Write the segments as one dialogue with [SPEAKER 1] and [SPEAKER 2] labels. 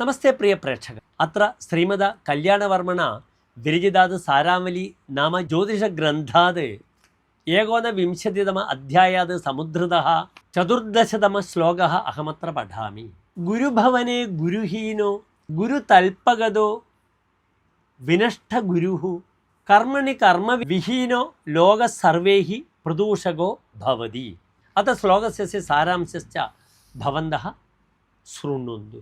[SPEAKER 1] നമസ്തേ പ്രിയ പ്രേക്ഷകർ. അത്ര ശ്രീമദ കല്യാണവർമ്മണ വിരചിതാത് സാരാവലി നാമ ജ്യോതിഷഗ്രന്ഥാത് ഏകോനവിംശതിതമ അധ്യായാത് സമുദ്ധൃതഃ ചതുർദശതമ ശ്ലോകഃ അഹമത്ര പഠാമി. ഗുരുഭവനെ ഗുരുഹീനോ ഗുരുതൽപഗതോ വിനഷ്ടഗുരുഃ കർമ്മണി കർമ്മവിഹീനോ ലോകസർവൈഃ പ്രദൂഷകോ ഭവതി. അത ശ്ലോകസ്യ സാരാംശശ്ച ഭവന്തഃ ശൃണ്വन्तु.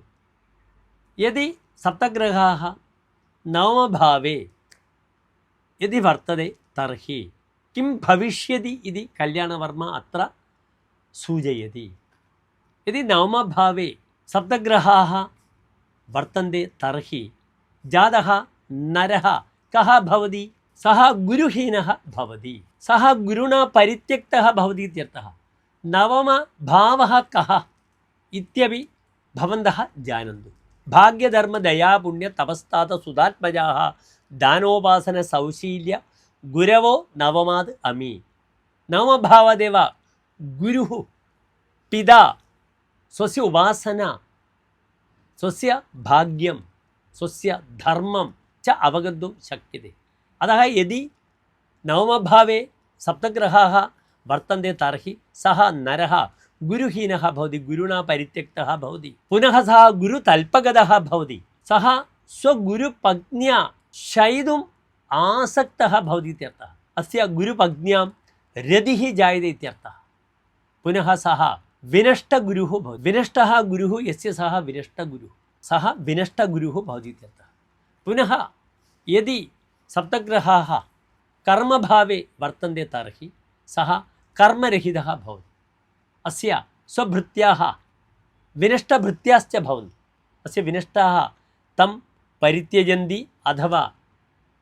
[SPEAKER 1] यदि सप्तग्रहाः नवमभावे यदि वर्तते तर्हि किं भविष्यति इति कल्याणवर्मा अत्र सूचयति. यदि नवमभावे सप्तग्रहाः वर्तन्ते तर्हि जातः नरः कः भवति? सः गुरुहीनः भवति, सः गुरुणा परित्यक्तः भवति इत्यर्थः. नवमभावः कः इत्यपि भवन्तः जानन्तु. भाग्यधर्म दया पुण्य तपस्तात सुधात्मजाः दानोपासन सौशील्य गुरवो नवमाद अमी. नवमभावदेव गुरुः पिता स्वस्य उपासना स्वस्य भाग्यं स्वस्य धर्मं च अवगन्तुं शक्यते. अतः यदि नवमभावे सप्तग्रहाः वर्तन्ते तर्हि सः नरः गुरुहीनः भवति, गुरुणा परित्यक्तः भवति. पुनः सः गुरुतल्पगतः भवति, सः स्वगुरुपत्न्या शयितुम् आसक्तः भवति इत्यर्थः. अस्य गुरुपत्न्यां रतिः जायते इत्यर्थः. पुनः सः विनष्टगुरुः भवति. विनष्टः गुरुः यस्य सः विनष्टगुरुः, सः विनष्टगुरुः भवति इत्यर्थः. पुनः यदि सप्तग्रहाः कर्मभावे वर्तन्ते तर्हि सः कर्मरहितः भवति. अस्य स्वभृत्याः विनष्टभृत्याश्च भवन्ति. अस्य विनष्टाः तं परित्यजन्ति अथवा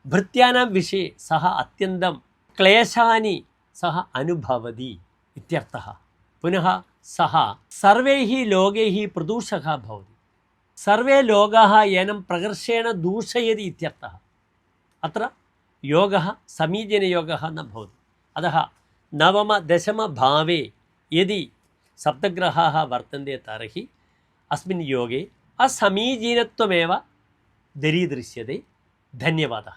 [SPEAKER 1] भृत्यानां विषये सः अत्यन्तं क्लेशानि सः अनुभवति इत्यर्थः. पुनः सः सर्वैः लोकैः प्रदूषकः भवति. सर्वे लोकाः येनं प्रकर्षेण दूषयति इत्यर्थः. अत्र योगः समीचीनयोगः न भवति. अतः नवमदशमभावे यदि सप्तग्रहाः वर्तन्ते तर्हि अस्मिन् योगे असमीचीनत्वमेव दरीदृश्यते. धन्यवादः.